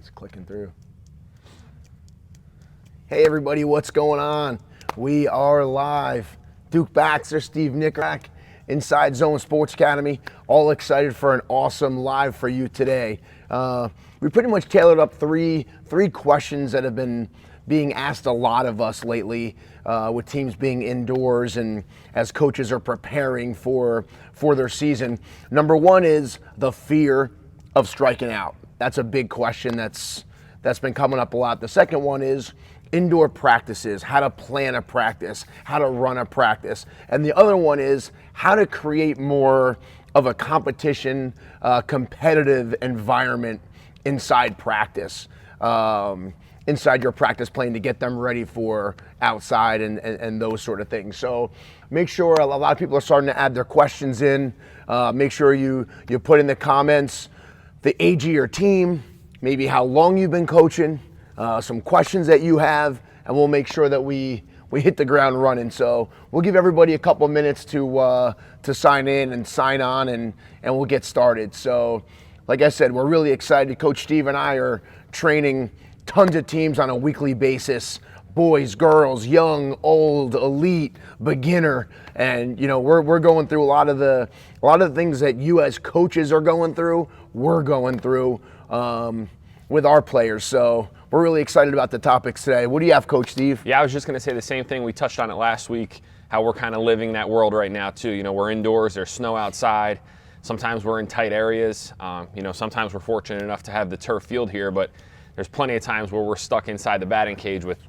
It's clicking through. Hey everybody, what's going on? We are live. Duke Baxter, Steve Nickrack, Inside Zone Sports Academy. All excited for an awesome live for you today. We pretty much tailored up three questions that have been being asked a lot of us lately, with teams being indoors and as coaches are preparing for their season. Number one is the fear of striking out. That's a big question that's been coming up a lot. The second one is indoor practices, how to plan a practice, how to run a practice. And the other one is how to create more of a competition, competitive environment inside practice, inside your practice plan to get them ready for outside and those sort of things. So make sure, a lot of people are starting to add their questions in. Make sure you put in the comments the age of your team, maybe how long you've been coaching, some questions that you have, and we'll make sure that we hit the ground running. So we'll give everybody a couple minutes to sign in and sign on, and we'll get started. So like I said, we're really excited. Coach Steve and I are training tons of teams on a weekly basis, boys, girls, young, old, elite, beginner, and we're going through a lot of the things that you as coaches are going through. We're going through with our players. So we're really excited about the topics today. What do you have, Coach Steve? Yeah, I was just going to say the same thing. We touched on it last week, how we're kind of living that world right now too. We're indoors, there's snow outside. Sometimes we're in tight areas. Sometimes we're fortunate enough to have the turf field here, but there's plenty of times where we're stuck inside the batting cage with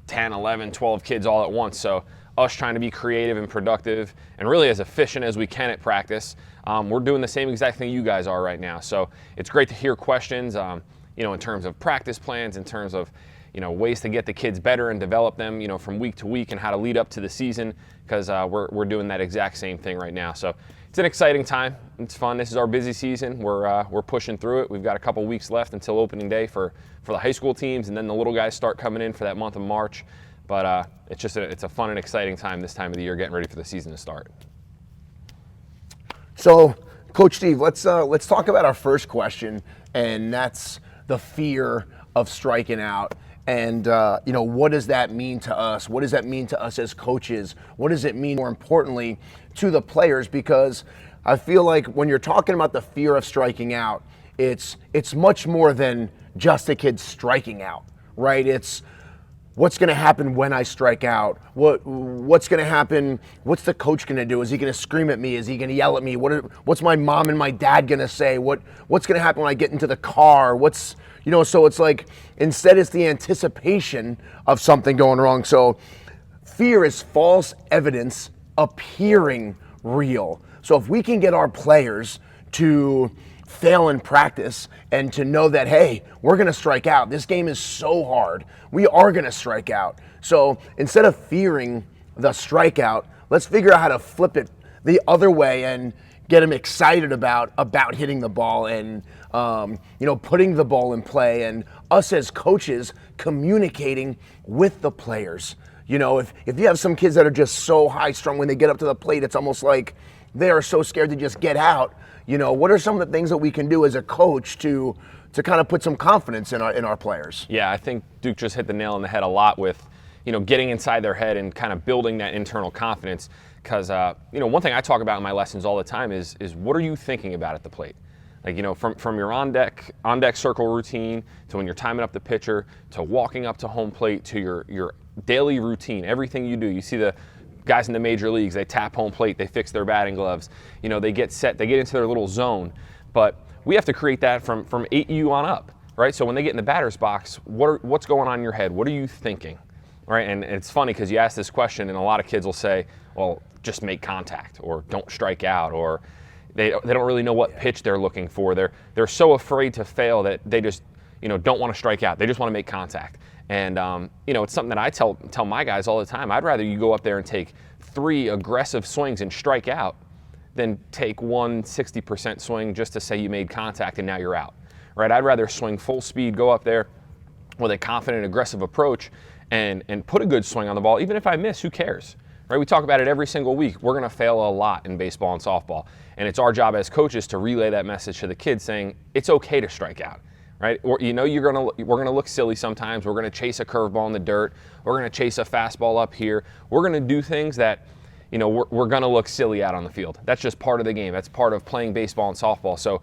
10, 11, 12 kids all at once. So us trying to be creative and productive and really as efficient as we can at practice, we're doing the same exact thing you guys are right now. So it's great to hear questions, in terms of practice plans, in terms of, ways to get the kids better and develop them, from week to week and how to lead up to the season, because we're doing that exact same thing right now. So it's an exciting time. It's fun. This is our busy season. We're pushing through it. We've got a couple weeks left until opening day for the high school teams, and then the little guys start coming in for that month of March. But it's a fun and exciting time this time of the year, getting ready for the season to start. So, Coach Steve, let's talk about our first question, and that's the fear of striking out. And what does that mean to us? What does that mean to us as coaches? What does it mean, more importantly, to the players? Because I feel like when you're talking about the fear of striking out, it's much more than just a kid striking out, right? It's what's going to happen when I strike out? What's going to happen? What's the coach going to do? Is he going to scream at me? Is he going to yell at me? What's my mom and my dad going to say? What's going to happen when I get into the car? So it's like, instead it's the anticipation of something going wrong. So fear is false evidence appearing real. So if we can get our players to fail in practice and to know that, hey, we're going to strike out. This game is so hard. We are going to strike out. So instead of fearing the strikeout, let's figure out how to flip it the other way and get them excited about hitting the ball and putting the ball in play, and us as coaches communicating with the players. If you have some kids that are just so high strung when they get up to the plate, it's almost like they are so scared to just get out. What are some of the things that we can do as a coach to kind of put some confidence in our players? Yeah, I think Duke just hit the nail on the head a lot with, getting inside their head and kind of building that internal confidence. Because, one thing I talk about in my lessons all the time is what are you thinking about at the plate? Like, from your on deck circle routine to when you're timing up the pitcher to walking up to home plate to your daily routine, everything you do. You see the guys in the major leagues, they tap home plate, they fix their batting gloves, they get set, they get into their little zone. But we have to create that from 8U on up, right? So when they get in the batter's box, what's going on in your head? What are you thinking, right? And it's funny because you ask this question and a lot of kids will say, well, just make contact, or don't strike out, or they don't really know what pitch they're looking for. They're so afraid to fail that they just don't want to strike out. They just want to make contact. And it's something that I tell my guys all the time. I'd rather you go up there and take 3 aggressive swings and strike out than take one 60% swing just to say you made contact and now you're out, right? I'd rather swing full speed, go up there with a confident, aggressive approach and put a good swing on the ball. Even if I miss, who cares, right? We talk about it every single week. We're going to fail a lot in baseball and softball. And it's our job as coaches to relay that message to the kids saying it's okay to strike out, right? Or we're gonna look silly sometimes. We're gonna chase a curveball in the dirt. We're gonna chase a fastball up here. We're gonna do things that, we're gonna look silly out on the field. That's just part of the game. That's part of playing baseball and softball. So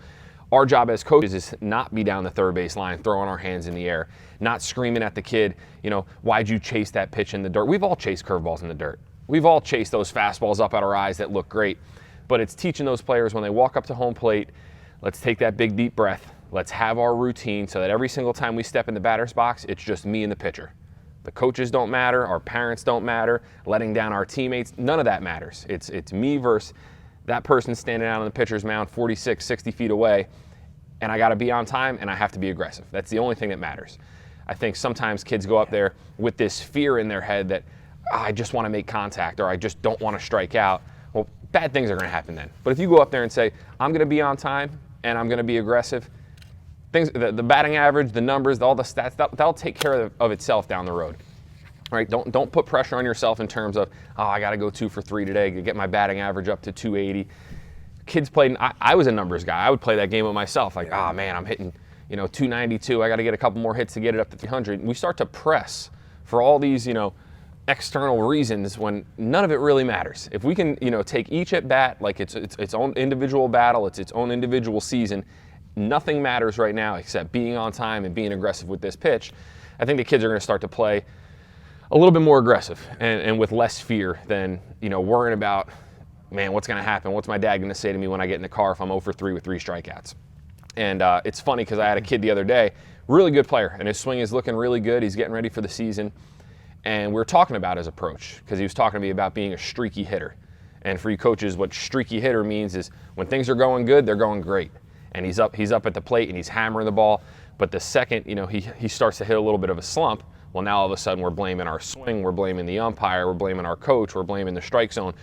our job as coaches is not be down the third base line, throwing our hands in the air, not screaming at the kid, why'd you chase that pitch in the dirt? We've all chased curveballs in the dirt. We've all chased those fastballs up at our eyes that look great. But it's teaching those players when they walk up to home plate, let's take that big deep breath. Let's have our routine so that every single time we step in the batter's box, it's just me and the pitcher. The coaches don't matter, our parents don't matter, letting down our teammates, none of that matters. It's me versus that person standing out on the pitcher's mound 46, 60 feet away, and I got to be on time and I have to be aggressive. That's the only thing that matters. I think sometimes kids go up there with this fear in their head that I just want to make contact or I just don't want to strike out. Well, bad things are going to happen then. But if you go up there and say, I'm going to be on time and I'm going to be aggressive, the batting average, the numbers, all the stats, that'll take care of itself down the road. Right? Don't put pressure on yourself in terms of, I got to go 2 for 3 today to get my batting average up to 280. Kids played, I was a numbers guy. I would play that game with myself. Like, man, I'm hitting, 292. I got to get a couple more hits to get it up to 300. And we start to press for all these, external reasons when none of it really matters. If we can, take each at bat like it's its own individual battle, it's its own individual season, nothing matters right now except being on time and being aggressive with this pitch. I think the kids are going to start to play a little bit more aggressive and with less fear than, worrying about, man, what's going to happen? What's my dad going to say to me when I get in the car if I'm 0 for 3 with 3 strikeouts? And it's funny because I had a kid the other day, really good player, and his swing is looking really good. He's getting ready for the season. And we were talking about his approach because he was talking to me about being a streaky hitter. And for you coaches, what streaky hitter means is when things are going good, they're going great. And he's up at the plate and he's hammering the ball. But the second, he starts to hit a little bit of a slump, well, now all of a sudden we're blaming our swing, we're blaming the umpire, we're blaming our coach, we're blaming the strike zone.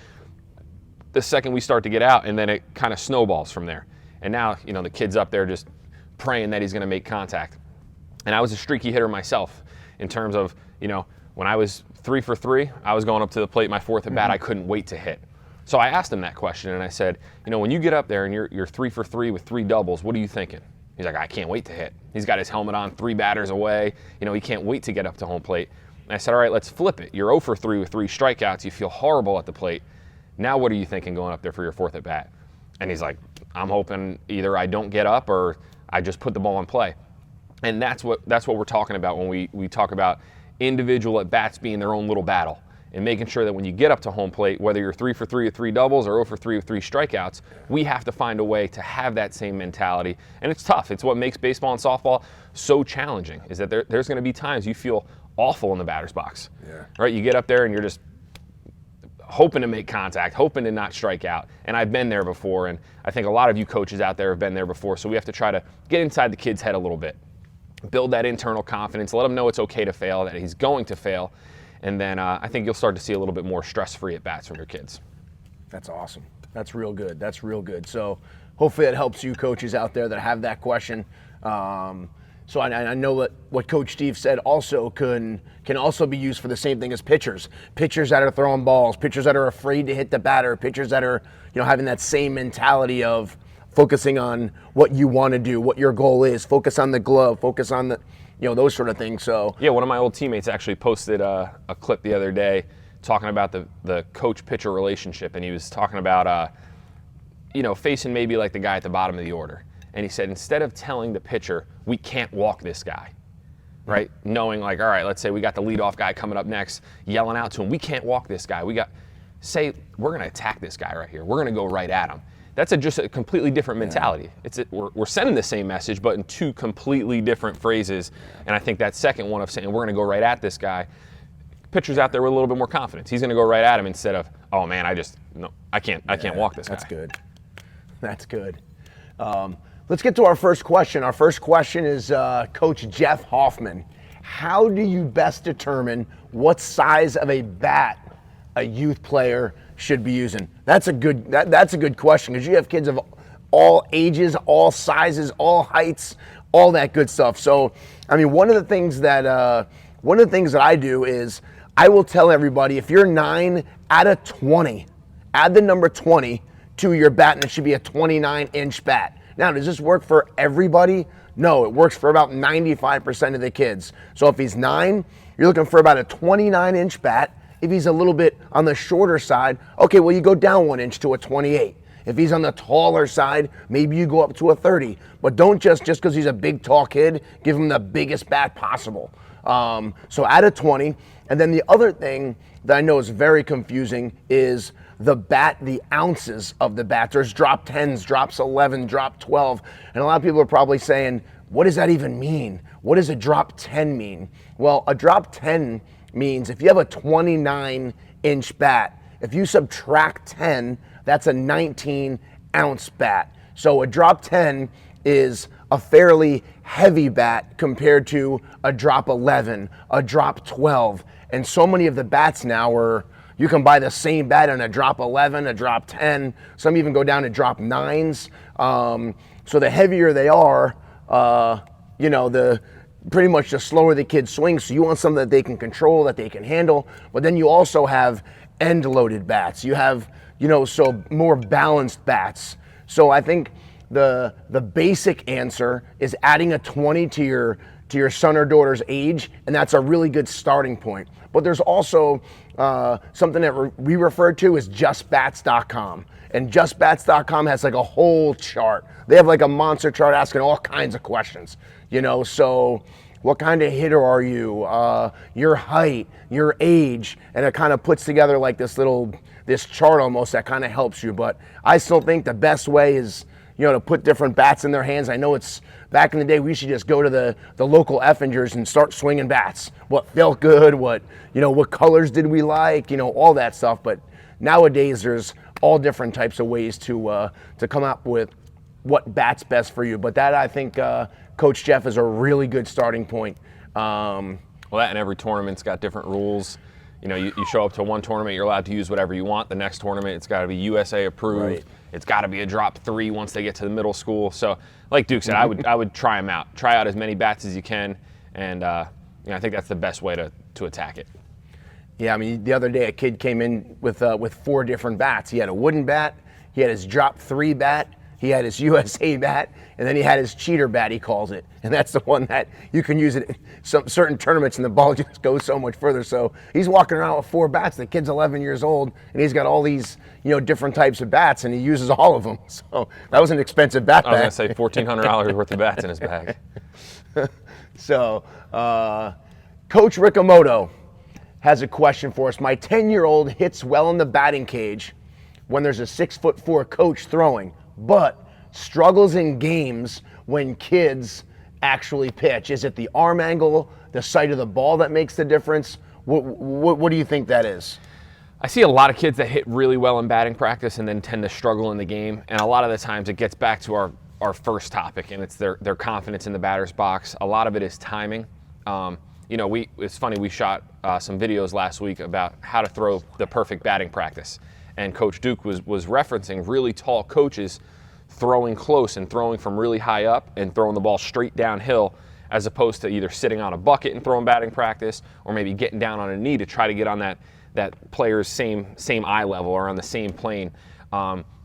The second we start to get out, and then it kind of snowballs from there. And now, the kid's up there just praying that he's going to make contact. And I was a streaky hitter myself in terms of, when I was 3 for 3, I was going up to the plate, my 4th at bat, I couldn't wait to hit. So I asked him that question, and I said, when you get up there and you're 3 for 3 with 3 doubles, what are you thinking? He's like, I can't wait to hit. He's got his helmet on, 3 batters away. He can't wait to get up to home plate. And I said, all right, let's flip it. You're 0 for 3 with 3 strikeouts. You feel horrible at the plate. Now what are you thinking going up there for your 4th at bat? And he's like, I'm hoping either I don't get up or I just put the ball in play. And that's what we're talking about when we talk about individual at bats being their own little battle and making sure that when you get up to home plate, whether you're 3 for 3 with 3 doubles or 0 for 3 with 3 strikeouts, we have to find a way to have that same mentality. And it's tough. It's what makes baseball and softball so challenging, is that there's going to be times you feel awful in the batter's box. Yeah. Right? You get up there and you're just hoping to make contact, hoping to not strike out. And I've been there before, and I think a lot of you coaches out there have been there before, so we have to try to get inside the kid's head a little bit. Build that internal confidence, let him know it's okay to fail, that he's going to fail, and then I think you'll start to see a little bit more stress-free at bats from your kids. That's awesome. That's real good. That's real good. So hopefully it helps you coaches out there that have that question. So I know what Coach Steve said also can also be used for the same thing as pitchers. Pitchers that are throwing balls, pitchers that are afraid to hit the batter, pitchers that are having that same mentality of focusing on what you want to do, what your goal is, focus on the glove, focus on the, those sort of things. So yeah, one of my old teammates actually posted a clip the other day talking about the coach-pitcher relationship, and he was talking about, facing maybe like the guy at the bottom of the order. And he said, instead of telling the pitcher, we can't walk this guy, right? Knowing like, all right, let's say we got the leadoff guy coming up next, yelling out to him, we can't walk this guy. We're going to attack this guy right here. We're going to go right at him. That's just a completely different mentality. We're sending the same message, but in 2 completely different phrases. And I think that second one of saying we're going to go right at this guy, pitcher's out there with a little bit more confidence. He's going to go right at him instead of, oh man, I can't walk this guy. That's good. That's good. Let's get to our first question. Our first question is Coach Jeff Hoffman. How do you best determine what size of a bat a youth player should be using? That's a good question, because you have kids of all ages, all sizes, all heights, all that good stuff. So, one of the things that I do is I will tell everybody, if you're 9, add a 20, add the number 20 to your bat, and it should be a 29-inch bat. Now, does this work for everybody? No, it works for about 95% of the kids. So if he's 9, you're looking for about a 29-inch bat. If he's a little bit on the shorter side, okay, well, you go down 1 inch to a 28. If he's on the taller side, maybe you go up to a 30. But don't just because he's a big, tall kid, give him the biggest bat possible. So add a 20. And then the other thing that I know is very confusing is the ounces of the bat. There's drop 10s, drops 11, drop 12. And a lot of people are probably saying, what does that even mean? What does a drop 10 mean? Well, a drop 10 means if you have a 29-inch bat, if you subtract 10, that's a 19-ounce bat. So a drop 10 is a fairly heavy bat compared to a drop 11, a drop 12. And so many of the bats now are, you can buy the same bat in a drop 11, a drop 10. Some even go down to drop 9s. So the heavier they are, the pretty much the slower the kid swings. So you want something that they can control, that they can handle. But then you also have end-loaded bats. You have, so more balanced bats. So I think the basic answer is adding a 20 to your son or daughter's age, and that's a really good starting point. But there's also something that we refer to as justbats.com. And justbats.com has like a whole chart. They have like a monster chart asking all kinds of questions, so what kind of hitter are you, your height, your age, and it kind of puts together like this chart almost that kind of helps you. But I still think the best way is, to put different bats in their hands. I know it's back in the day, we used to just go to the local Effingers and start swinging bats. What felt good, what colors did we like, all that stuff. But nowadays there's all different types of ways to come up with what bat's best for you. But that, I think, Coach Jeff is a really good starting point. Well, that and every tournament's got different rules. You show up to one tournament, you're allowed to use whatever you want. The next tournament, it's got to be USA approved. Right. It's got to be a drop 3 once they get to the middle school. So, like Duke said, I would try them out. Try out as many bats as you can, and I think that's the best way to attack it. Yeah, I mean, the other day a kid came in with 4 different bats. He had a wooden bat, he had his drop 3 bat, he had his USA bat, and then he had his cheater bat, he calls it. And that's the one that you can use it in some certain tournaments and the ball just goes so much further. So he's walking around with 4 bats. The kid's 11 years old, and he's got all these, different types of bats, and he uses all of them. So that was an expensive bat bag. I was going to say $1,400 worth of bats in his bag. So Coach Rickamoto has a question for us. My 10-year-old hits well in the batting cage when there's a 6'4" coach throwing, but struggles in games when kids actually pitch. Is it the arm angle, the sight of the ball that makes the difference? What do you think that is? I see a lot of kids that hit really well in batting practice and then tend to struggle in the game. And a lot of the times it gets back to our first topic, and it's their confidence in the batter's box. A lot of it is timing. It's funny, we shot some videos last week about how to throw the perfect batting practice. And Coach Duke was referencing really tall coaches throwing close and throwing from really high up and throwing the ball straight downhill, as opposed to either sitting on a bucket and throwing batting practice, or maybe getting down on a knee to try to get on that player's same eye level or on the same plane.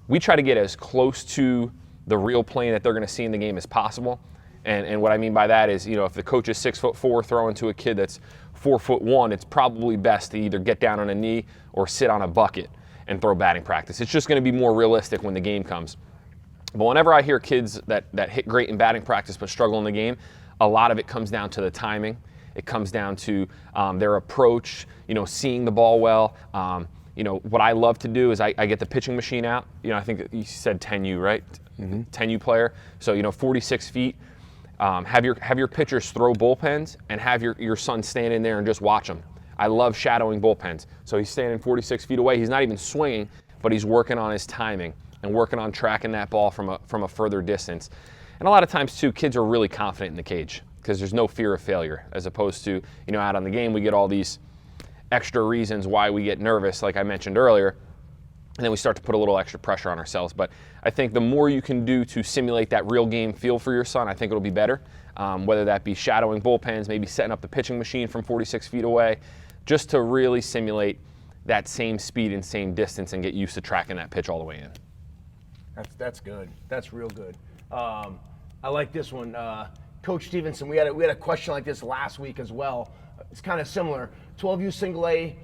We try to get as close to the real plane that they're going to see in the game as possible. And what I mean by that is, if the coach is 6'4" throwing to a kid that's 4'1", it's probably best to either get down on a knee or sit on a bucket and throw batting practice. It's just going to be more realistic when the game comes. But whenever I hear kids that hit great in batting practice but struggle in the game, a lot of it comes down to the timing. It comes down to their approach, seeing the ball well. What I love to do is I get the pitching machine out. I think you said 10U, right? Mm-hmm. 10U player. So, 46 feet. Have your pitchers throw bullpens and have your son stand in there and just watch them. I love shadowing bullpens. So he's standing 46 feet away. He's not even swinging, but he's working on his timing and working on tracking that ball from a further distance. And a lot of times, too, kids are really confident in the cage because there's no fear of failure, as opposed to, out on the game, we get all these extra reasons why we get nervous, like I mentioned earlier, and then we start to put a little extra pressure on ourselves. But I think the more you can do to simulate that real game feel for your son, I think it'll be better, whether that be shadowing bullpens, maybe setting up the pitching machine from 46 feet away, just to really simulate that same speed and same distance and get used to tracking that pitch all the way in. That's good. That's real good. I like this one. Coach Stevenson, we had a question like this last week as well. It's kind of similar. 12U single A,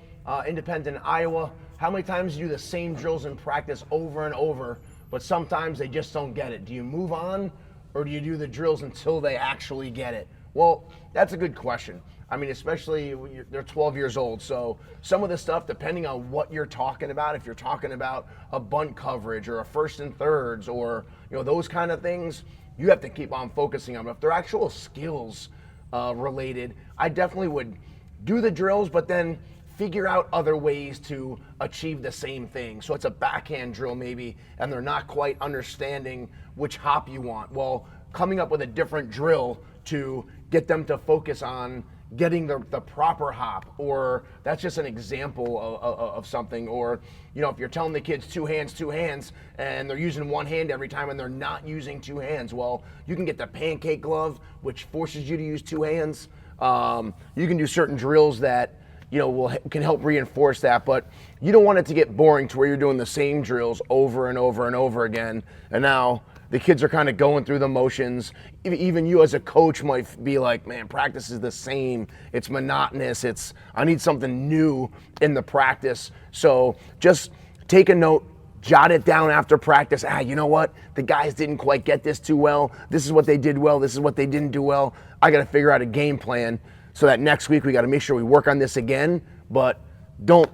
independent Iowa. How many times do you do the same drills in practice over and over, but sometimes they just don't get it? Do you move on, or do you do the drills until they actually get it? Well, that's a good question. I mean, especially when they're 12 years old. So some of the stuff, depending on what you're talking about, if you're talking about a bunt coverage or a first and thirds or those kind of things, you have to keep on focusing on them. If they're actual skills related, I definitely would do the drills, but then figure out other ways to achieve the same thing. So it's a backhand drill maybe, and they're not quite understanding which hop you want. Well, coming up with a different drill to get them to focus on getting the proper hop, or that's just an example of something. Or if you're telling the kids two hands, and they're using one hand every time and they're not using two hands, well, you can get the pancake glove, which forces you to use two hands. You can do certain drills that can help reinforce that, but you don't want it to get boring to where you're doing the same drills over and over and over again, and now the kids are kind of going through the motions. Even you as a coach might be like, man, practice is the same. It's monotonous. I need something new in the practice. So just take a note, jot it down after practice. You know what? The guys didn't quite get this too well. This is what they did well. This is what they didn't do well. I got to figure out a game plan so that next week we got to make sure we work on this again. But don't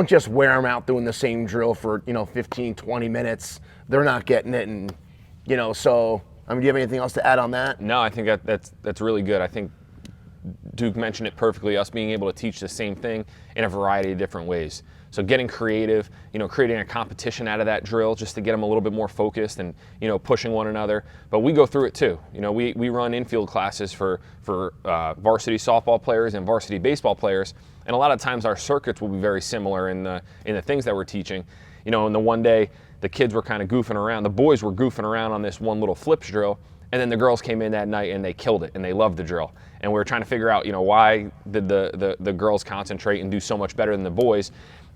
just wear them out doing the same drill for 15, 20 minutes. They're not getting it, and so, do you have anything else to add on that? No, I think that's really good. I think Duke mentioned it perfectly, us being able to teach the same thing in a variety of different ways. So getting creative, creating a competition out of that drill just to get them a little bit more focused and, pushing one another. But we go through it too. We run infield classes for varsity softball players and varsity baseball players. And a lot of times our circuits will be very similar in the things that we're teaching. And the one day, the kids were kind of goofing around. The boys were goofing around on this one little flips drill, and then the girls came in that night and they killed it and they loved the drill. And we were trying to figure out, why did the girls concentrate and do so much better than the boys?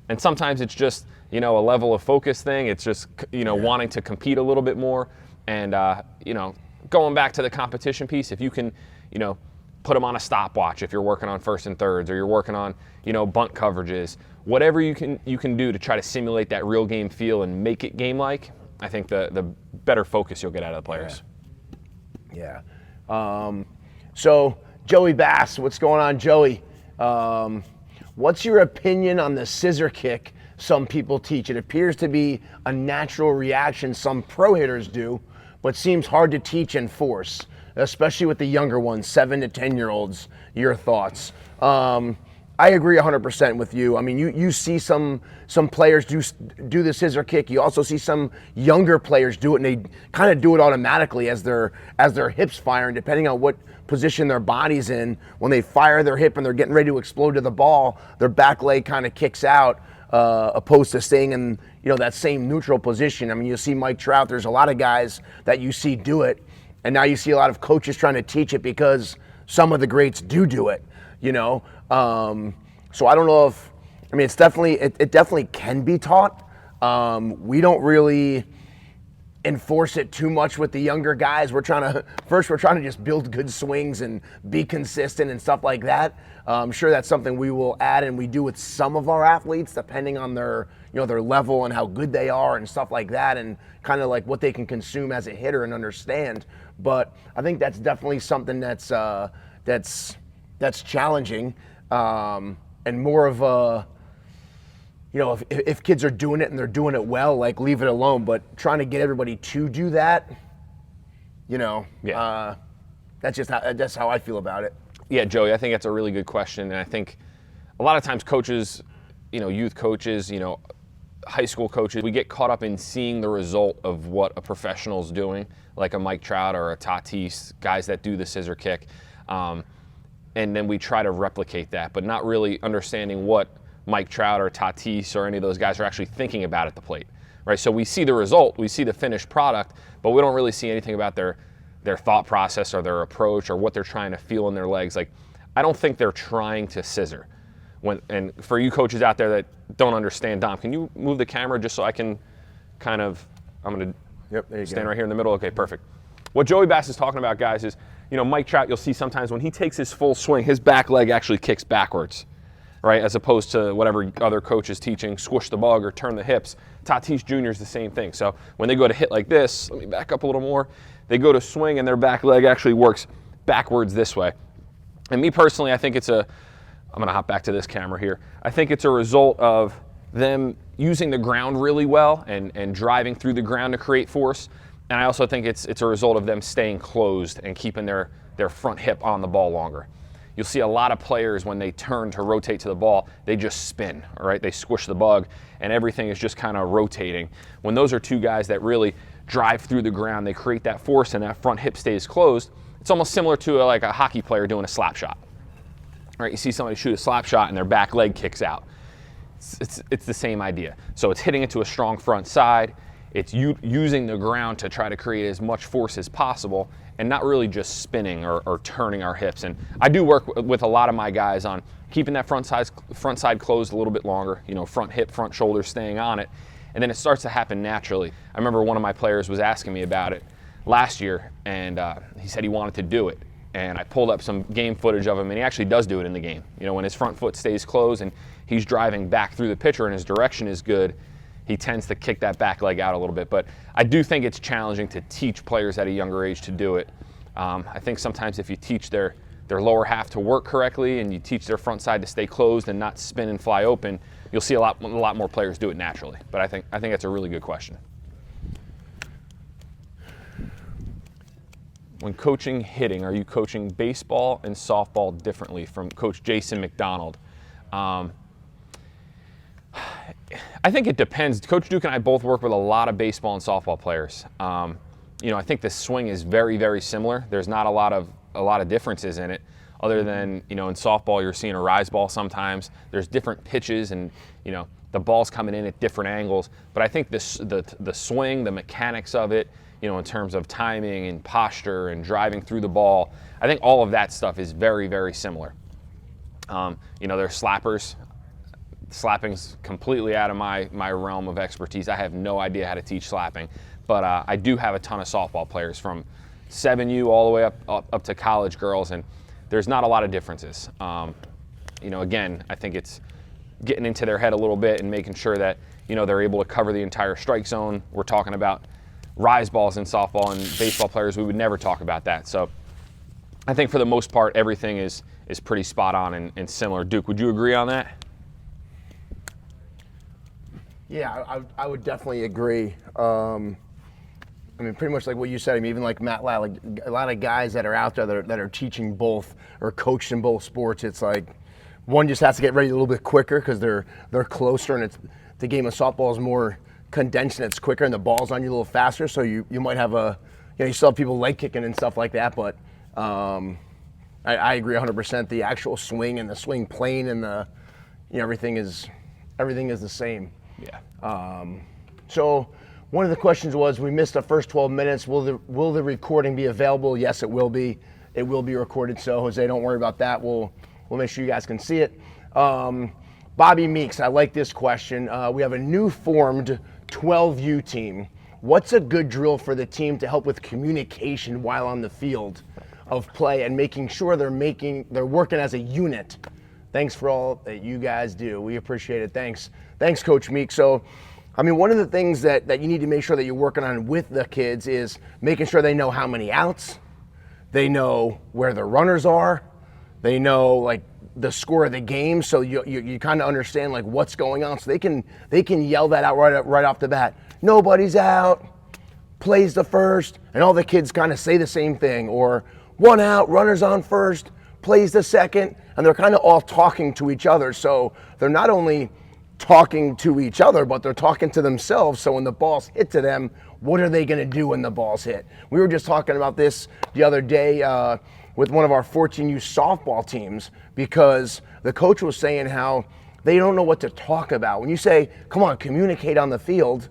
And sometimes it's just, a level of focus thing. It's just, wanting to compete a little bit more. And, going back to the competition piece, if you can, put them on a stopwatch if you're working on first and thirds, or you're working on, bunt coverages, whatever you can do to try to simulate that real game feel and make it game-like, I think the better focus you'll get out of the players. Yeah. So Joey Bass, what's going on, Joey? What's your opinion on the scissor kick some people teach? It appears to be a natural reaction some pro hitters do, but seems hard to teach and force, especially with the younger ones, 7 to 10-year-olds. Your thoughts? I agree 100% with you. I mean, you see some players do the scissor kick. You also see some younger players do it, and they kind of do it automatically as their hips fire, and depending on what position their body's in, when they fire their hip and they're getting ready to explode to the ball, their back leg kind of kicks out, opposed to staying in that same neutral position. I mean, you see Mike Trout. There's a lot of guys that you see do it, and now you see a lot of coaches trying to teach it because some of the greats do it. So I don't know if, it's definitely, it definitely can be taught. We don't really enforce it too much with the younger guys. We're trying to just build good swings and be consistent and stuff like that. I'm sure that's something we will add, and we do with some of our athletes, depending on their level and how good they are and stuff like that, and kind of like what they can consume as a hitter and understand. But I think that's definitely something that's challenging, and more of a, if kids are doing it and they're doing it well, like leave it alone. But trying to get everybody to do that, that's how I feel about it. Yeah, Joey, I think that's a really good question. And I think a lot of times coaches, youth coaches, high school coaches, we get caught up in seeing the result of what a professional's doing, like a Mike Trout or a Tatis, guys that do the scissor kick. And then we try to replicate that, but not really understanding what Mike Trout or Tatis or any of those guys are actually thinking about at the plate, right? So we see the result, we see the finished product, but we don't really see anything about their thought process or their approach or what they're trying to feel in their legs. Like, I don't think they're trying to scissor. And for you coaches out there that don't understand, Dom, can you move the camera just so I can kind of, I'm going to stand right here in the middle? Okay, perfect. What Joey Bass is talking about, guys, is, Mike Trout, you'll see sometimes when he takes his full swing, his back leg actually kicks backwards, right? As opposed to whatever other coach is teaching, squish the bug or turn the hips. Tatis Jr. is the same thing. So when they go to hit like this, let me back up a little more, they go to swing and their back leg actually works backwards this way. And me personally, I think I'm going to hop back to this camera here. I think it's a result of them using the ground really well and driving through the ground to create force. And I also think it's a result of them staying closed and keeping their front hip on the ball longer. You'll see a lot of players when they turn to rotate to the ball, they just spin, all right? They squish the bug and everything is just kind of rotating. When those are two guys that really drive through the ground, they create that force and that front hip stays closed. It's almost similar to like a hockey player doing a slap shot, right? You see somebody shoot a slap shot and their back leg kicks out. It's the same idea. So it's hitting it to a strong front side. It's using the ground to try to create as much force as possible and not really just spinning or turning our hips. And I do work with a lot of my guys on keeping that front side closed a little bit longer, front hip, front shoulder staying on it. And then it starts to happen naturally. I remember one of my players was asking me about it last year, and he said he wanted to do it. And I pulled up some game footage of him, and he actually does do it in the game. When his front foot stays closed and he's driving back through the pitcher and his direction is good, he tends to kick that back leg out a little bit. But I do think it's challenging to teach players at a younger age to do it. I think sometimes if you teach their lower half to work correctly and you teach their front side to stay closed and not spin and fly open, you'll see a lot more players do it naturally. But I think that's a really good question. When coaching hitting, are you coaching baseball and softball differently? From Coach Jason McDonald. I think it depends. Coach Duke and I both work with a lot of baseball and softball players. I think the swing is very, very similar. There's not a lot of differences in it, other than in softball you're seeing a rise ball sometimes. There's different pitches and the ball's coming in at different angles. But I think the swing, the mechanics of it, in terms of timing and posture and driving through the ball, I think all of that stuff is very, very similar. There's slappers. Slapping's completely out of my realm of expertise. I have no idea how to teach slapping, but I do have a ton of softball players from 7U all the way up to college girls, and there's not a lot of differences. Again, I think it's getting into their head a little bit and making sure that they're able to cover the entire strike zone. We're talking about rise balls in softball, and baseball players, we would never talk about that. So I think for the most part, everything is pretty spot on and similar. Duke, would you agree on that? Yeah, I would definitely agree. Pretty much like what you said. Even like Matt Ladd, like a lot of guys that are out there that are teaching both or coached in both sports. It's like one just has to get ready a little bit quicker because they're closer, and the game of softball is more condensed and it's quicker, and the ball's on you a little faster. So you might have you still have people leg kicking and stuff like that. But I agree 100%. The actual swing and the swing plane and the everything is the same. Yeah. So one of the questions was, we missed the first 12 minutes. Will the recording be available? Yes, it will be. It will be recorded. So Jose, don't worry about that. We'll make sure you guys can see it. Bobby Meeks, I like this question. We have a new formed 12U team. What's a good drill for the team to help with communication while on the field of play and making sure they're working as a unit? Thanks for all that you guys do. We appreciate it. Thanks, Coach Meek. So, one of the things that you need to make sure that you're working on with the kids is making sure they know how many outs, they know where the runners are, they know like the score of the game, so you kind of understand like what's going on, so they can yell that out right off the bat. Nobody's out, plays the first, and all the kids kind of say the same thing, or 1 out, runners on first, plays the second, and they're kind of all talking to each other. So they're not only talking to each other, but they're talking to themselves. So when the ball's hit to them, what are they going to do when the ball's hit? We were just talking about this the other day with one of our 14U softball teams, because the coach was saying how they don't know what to talk about. When you say, come on, communicate on the field,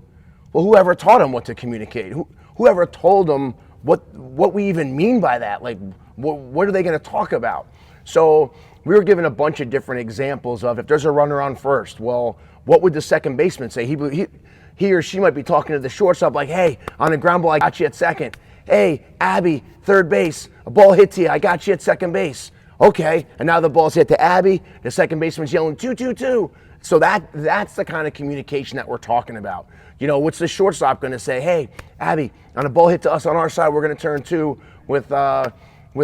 well, whoever taught them what to communicate? Whoever told them what we even mean by that? Like, what are they going to talk about? So we were given a bunch of different examples of, if there's a runner on first, well, what would the second baseman say? He or she might be talking to the shortstop like, hey, on a ground ball, I got you at second. Hey, Abby, third base, a ball hit to you. I got you at second base. Okay, and now the ball's hit to Abby. The second baseman's yelling 2-2-2. So that's the kind of communication that we're talking about. What's the shortstop going to say? Hey, Abby, on a ball hit to us on our side, we're going to turn 2 with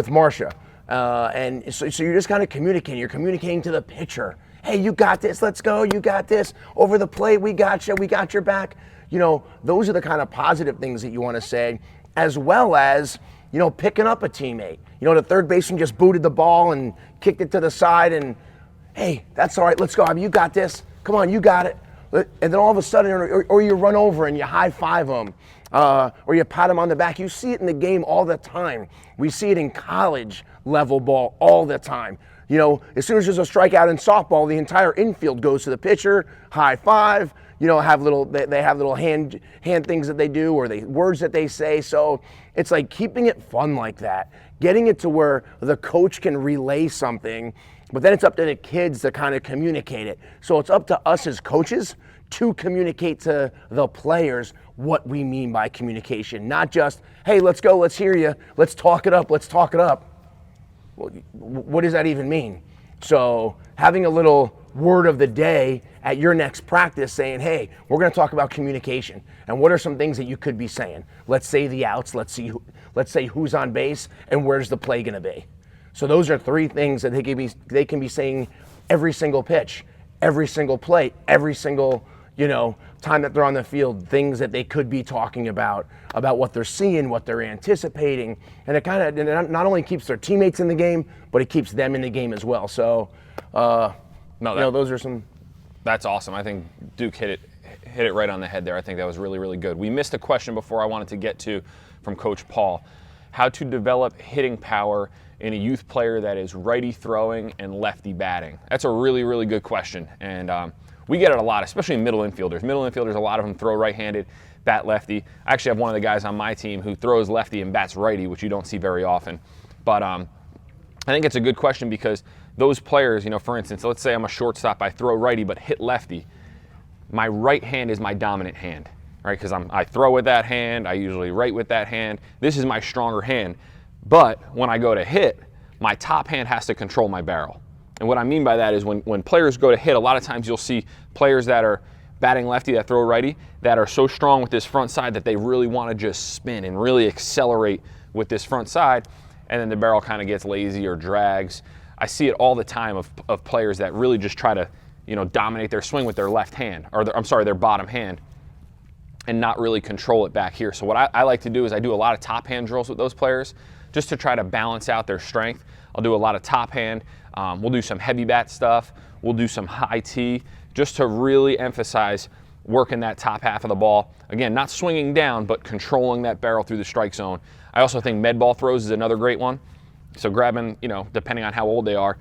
Marcia. And so you're just kind of communicating. You're communicating to the pitcher. Hey, you got this. Let's go. You got this. Over the plate, we got you. We got your back. Those are the kind of positive things that you want to say, as well as, picking up a teammate. The third baseman just booted the ball and kicked it to the side and, hey, that's all right. Let's go. Abby, you got this. Come on, you got it. And then all of a sudden, or you run over and you high-five them, or you pat them on the back. You see it in the game all the time. We see it in college level ball all the time. As soon as there's a strikeout in softball, the entire infield goes to the pitcher, high-five. They have little hand things that they do, or words that they say. So it's like keeping it fun like that, getting it to where the coach can relay something. But then it's up to the kids to kind of communicate it. So it's up to us as coaches to communicate to the players what we mean by communication. Not just, hey, let's go, let's hear you, let's talk it up. Well, what does that even mean? So having a little word of the day at your next practice saying, hey, we're going to talk about communication. And what are some things that you could be saying? Let's say the outs, let's say who's on base, and where's the play going to be. So those are 3 things that they can be saying every single pitch, every single play, every single, time that they're on the field, things that they could be talking about what they're seeing, what they're anticipating. And it not only keeps their teammates in the game, but it keeps them in the game as well. So, those are some. That's awesome. I think Duke hit it right on the head there. I think that was really, really good. We missed a question before I wanted to get to from Coach Paul. How to develop hitting power in a youth player that is righty throwing and lefty batting? That's a really, really good question. And we get it a lot, especially middle infielders. Middle infielders, a lot of them throw right-handed, bat lefty. I actually have one of the guys on my team who throws lefty and bats righty, which you don't see very often. But I think it's a good question because those players, for instance, let's say I'm a shortstop, I throw righty but hit lefty. My right hand is my dominant hand, right? Because I throw with that hand, I usually right with that hand. This is my stronger hand. But when I go to hit, my top hand has to control my barrel. And what I mean by that is when players go to hit, a lot of times you'll see players that are batting lefty that throw righty that are so strong with this front side that they really want to just spin and really accelerate with this front side, and then the barrel kind of gets lazy or drags. I see it all the time of players that really just try to dominate their swing with their left hand, or their bottom hand, and not really control it back here. So what I like to do is I do a lot of top hand drills with those players just to try to balance out their strength. I'll do a lot of top hand. We'll do some heavy bat stuff. We'll do some high tee just to really emphasize working that top half of the ball. Again, not swinging down, but controlling that barrel through the strike zone. I also think med ball throws is another great one. So grabbing, depending on how old they are,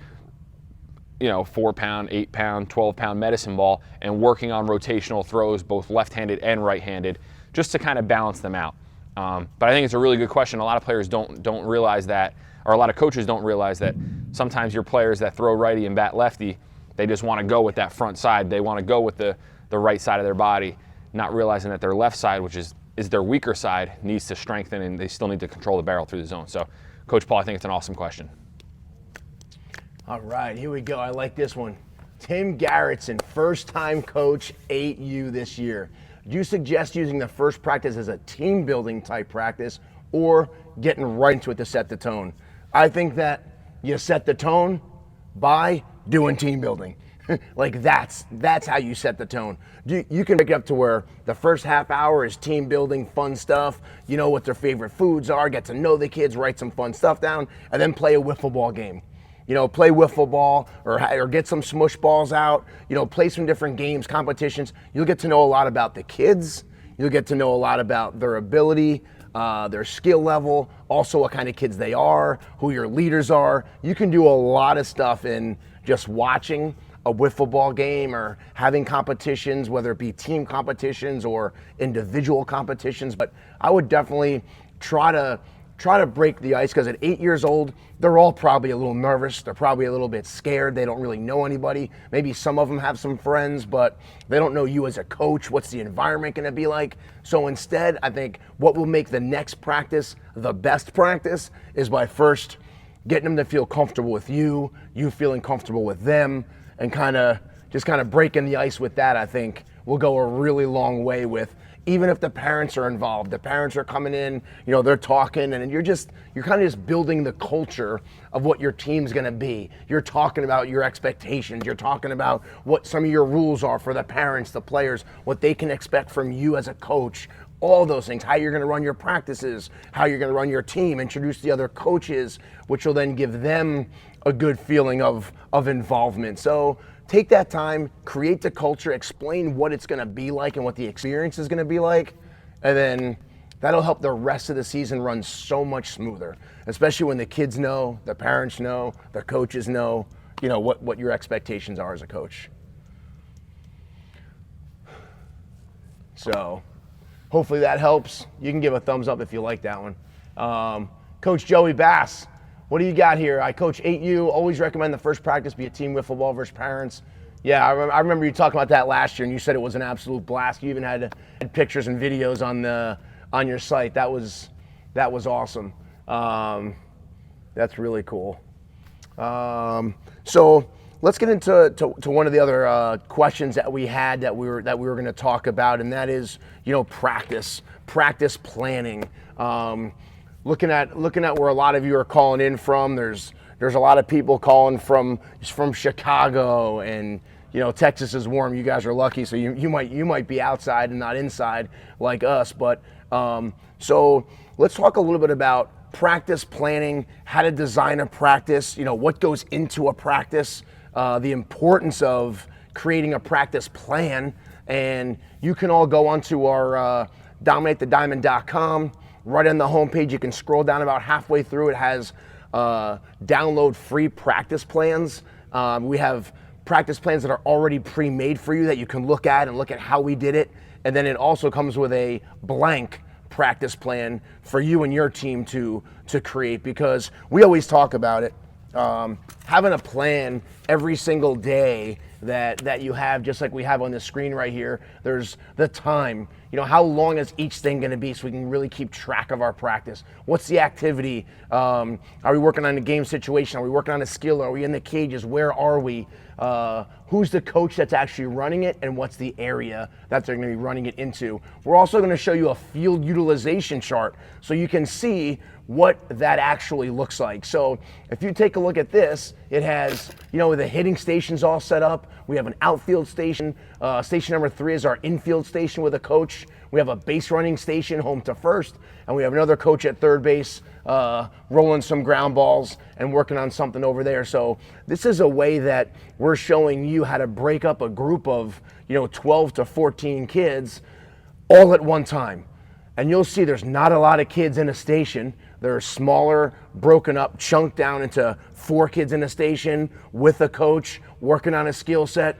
4-pound, 8-pound, 12-pound medicine ball and working on rotational throws, both left-handed and right-handed, just to kind of balance them out. But I think it's a really good question. A lot of players don't realize that, or a lot of coaches don't realize that sometimes your players that throw righty and bat lefty, they just want to go with that front side. They want to go with the right side of their body, not realizing that their left side, which is their weaker side, needs to strengthen, and they still need to control the barrel through the zone. So, Coach Paul, I think it's an awesome question. All right, here we go. I like this one. Tim Garrettson, first-time coach, 8U this year. Do you suggest using the first practice as a team-building type practice or getting right into it to set the tone? I think that you set the tone by doing team building. Like that's how you set the tone. You can make it up to where the first half hour is team building, fun stuff. You know what their favorite foods are, get to know the kids, write some fun stuff down, and then play a wiffle ball game. Play wiffle ball or get some smush balls out, play some different games, competitions. You'll get to know a lot about the kids. You'll get to know a lot about their ability, their skill level, also what kind of kids they are, who your leaders are. You can do a lot of stuff in just watching a wiffle ball game or having competitions, whether it be team competitions or individual competitions. But I would definitely try to try to break the ice, because at 8 years old, they're all probably a little nervous. They're probably a little bit scared. They don't really know anybody. Maybe some of them have some friends, but they don't know you as a coach. What's the environment going to be like? So instead, I think what will make the next practice the best practice is by first getting them to feel comfortable with you, you feeling comfortable with them, and kind of breaking the ice with that, I think, will go a really long way with, even if the parents are involved. The parents are coming in, they're talking, and you're kind of just building the culture of what your team's gonna be. You're talking about your expectations. You're talking about what some of your rules are for the parents, the players, what they can expect from you as a coach. All those things, how you're going to run your practices, how you're going to run your team, introduce the other coaches, which will then give them a good feeling of involvement. So take that time, create the culture, explain what it's going to be like and what the experience is going to be like, and then that'll help the rest of the season run so much smoother, especially when the kids know, the parents know, the coaches know, what your expectations are as a coach. So hopefully that helps. You can give a thumbs up if you like that one. Coach Joey Bass, what do you got here? I coach 8U, always recommend the first practice be a team wiffle ball versus parents. Yeah, I remember you talking about that last year, and you said it was an absolute blast. You even had pictures and videos on your site. That was awesome. That's really cool. So let's get into one of the other questions that we had that we were going to talk about, and that is, practice planning. Looking at where a lot of you are calling in from, there's a lot of people calling from Chicago, and Texas is warm. You guys are lucky, so you might be outside and not inside like us. But so let's talk a little bit about practice planning, how to design a practice. What goes into a practice. The importance of creating a practice plan, and you can all go onto our dominatethediamond.com. Right on the homepage, you can scroll down about halfway through. It has download free practice plans. We have practice plans that are already pre-made for you that you can look at and look at how we did it. And then it also comes with a blank practice plan for you and your team to create, because we always talk about it. Having a plan every single day that you have, just like we have on the screen right here. There's the time, how long is each thing going to be, so we can really keep track of our practice. What's the activity? Are we working on a game situation? Are we working on a skill? Are we in the cages? Where are we? Who's the coach that's actually running it, and what's the area that they're going to be running it into? We're also going to show you a field utilization chart so you can see what that actually looks like. So if you take a look at this, it has, the hitting stations all set up. We have an outfield station. Station number 3 is our infield station with a coach. We have a base running station, home to first, and we have another coach at third base rolling some ground balls and working on something over there. So this is a way that we're showing you how to break up a group of 12 to 14 kids all at one time. And you'll see there's not a lot of kids in a station. They're smaller, broken up, chunked down into 4 kids in a station with a coach working on a skill set,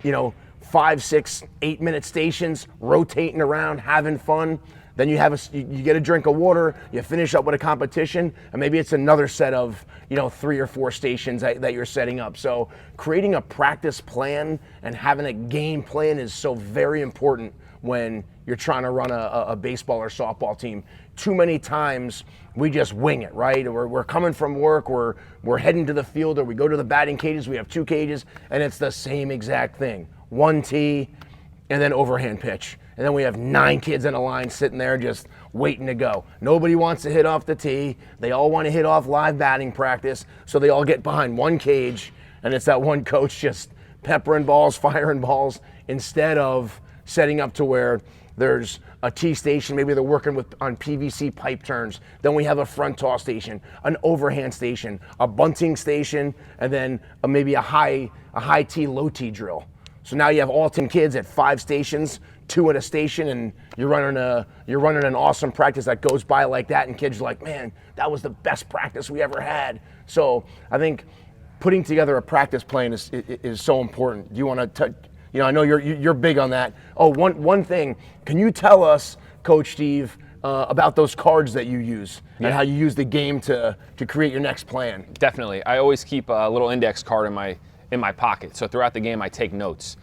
5, 6, 8-minute stations, rotating around, having fun. Then you get a drink of water, you finish up with a competition, and maybe it's another set of 3 or 4 stations that you're setting up. So creating a practice plan and having a game plan is so very important when you're trying to run a baseball or softball team. Too many times we just wing it, right? We're coming from work, we're heading to the field, or we go to the batting cages, we have 2 cages, and it's the same exact thing. 1 tee, and then overhand pitch. And then we have 9 kids in a line sitting there just waiting to go. Nobody wants to hit off the tee. They all want to hit off live batting practice, so they all get behind 1 cage, and it's that one coach just peppering balls, firing balls, instead of setting up to where there's a tee station, maybe they're working on PVC pipe turns. Then we have a front toss station, an overhand station, a bunting station, and then maybe a high tee, low tee drill. So now you have all 10 kids at 5 stations, 2 at a station, and you're running an awesome practice that goes by like that, and kids are like, man, that was the best practice we ever had. So I think putting together a practice plan is so important. Do you want to I know you're big on that. Oh, one thing, can you tell us, Coach Steve, about those cards that you use and how you use the game to create your next plan. Definitely. I always keep a little index card in my pocket. So throughout the game, I take notes.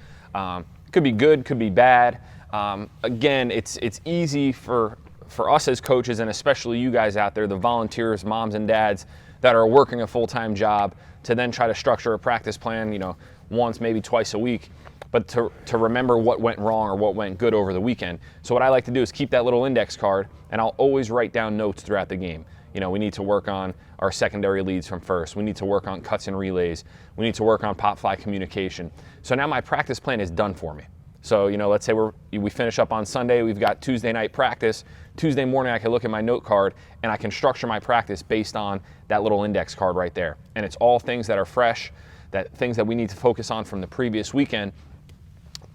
Could be good, could be bad. Again, it's easy for us as coaches, and especially you guys out there, the volunteers, moms and dads that are working a full-time job, to then try to structure a practice plan, once, maybe twice a week, but to remember what went wrong or what went good over the weekend. So what I like to do is keep that little index card, and I'll always write down notes throughout the game. We need to work on our secondary leads from first. We need to work on cuts and relays. We need to work on pop fly communication. So now my practice plan is done for me. So, let's say we finish up on Sunday, we've got Tuesday night practice. Tuesday morning, I can look at my note card and I can structure my practice based on that little index card right there. And it's all things that are fresh, things that we need to focus on from the previous weekend.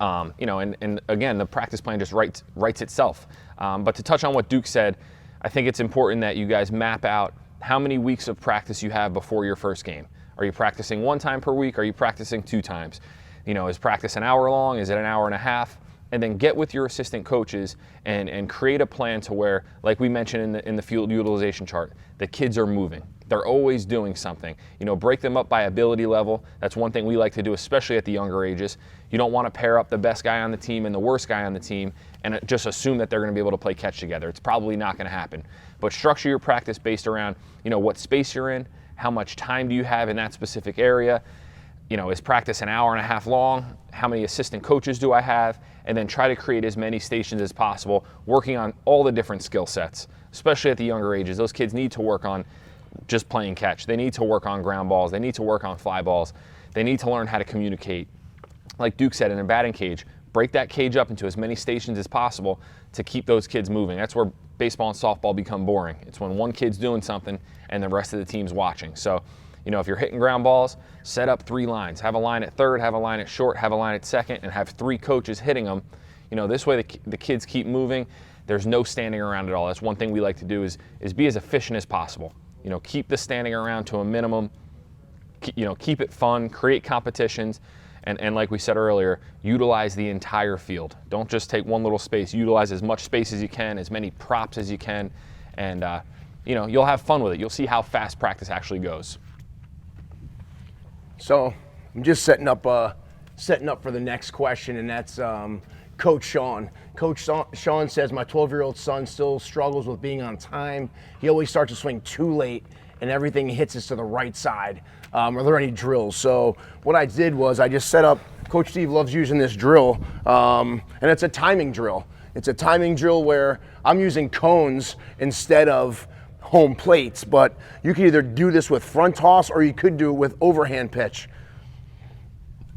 And again, the practice plan just writes itself. But to touch on what Duke said, I think it's important that you guys map out how many weeks of practice you have before your first game. Are you practicing 1 time per week? Are you practicing 2 times? Is practice an hour long? Is it an hour and a half? And then get with your assistant coaches and create a plan to where, like we mentioned in the field utilization chart, the kids are moving. They're always doing something. Break them up by ability level. That's one thing we like to do, especially at the younger ages. You don't want to pair up the best guy on the team and the worst guy on the team and just assume that they're going to be able to play catch together. It's probably not going to happen. But structure your practice based around, what space you're in, how much time do you have in that specific area. Is practice an hour and a half long? How many assistant coaches do I have? And then try to create as many stations as possible, working on all the different skill sets, especially at the younger ages. Those kids need to work on just playing catch. They need to work on ground balls. They need to work on fly balls. They need to learn how to communicate. Like Duke said, in a batting cage, break that cage up into as many stations as possible to keep those kids moving. That's where baseball and softball become boring. It's when one kid's doing something and the rest of the team's watching. So, if you're hitting ground balls, set up 3 lines. Have a line at third, have a line at short, have a line at second, and have 3 coaches hitting them. This way the kids keep moving. There's no standing around at all. That's one thing we like to do is be as efficient as possible. Keep the standing around to a minimum. Keep it fun, create competitions, and like we said earlier, utilize the entire field. Don't just take one little space. Utilize as much space as you can, as many props as you can, and you'll have fun with it. You'll see how fast practice actually goes. So I'm just setting up for the next question, and that's Coach Sean. Coach Sean says, my 12-year-old son still struggles with being on time. He always starts to swing too late, and everything hits us to the right side. Are there any drills? So what I did was I just set up, Coach Steve loves using this drill, and it's a timing drill. It's a timing drill where I'm using cones instead of home plates, but you can either do this with front toss or you could do it with overhand pitch.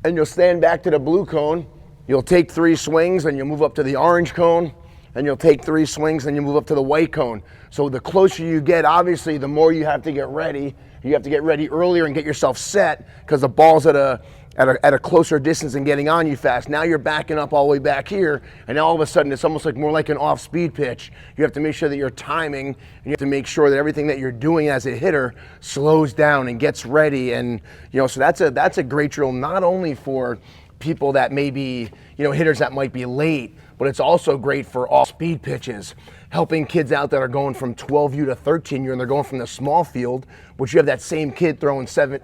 And you'll stand back to the blue cone, you'll take 3 swings and you'll move up to the orange cone, and you'll take 3 swings and you move up to the white cone. So the closer you get, obviously, the more you have to get ready. You have to get ready earlier and get yourself set because the ball's at a closer distance and getting on you fast. Now you're backing up all the way back here, and now all of a sudden it's almost like more like an off-speed pitch. You have to make sure that you're timing, and you have to make sure that everything that you're doing as a hitter slows down and gets ready. And so that's a great drill, not only for people that may be hitters that might be late, but it's also great for off-speed pitches, helping kids out that are going from 12U to 13U, and they're going from the small field, which you have that same kid throwing 60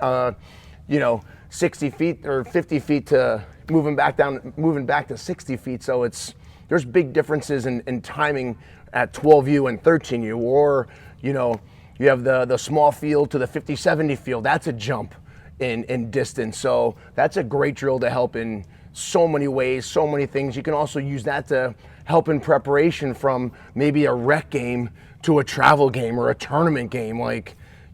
feet or 50 feet to moving back to 60 feet. So there's big differences in timing at 12U and 13U, or you have the small field to the 50-70 field. That's a jump in distance. So that's a great drill to help in so many ways, so many things. You can also use that to help in preparation from maybe a rec game to a travel game or a tournament game.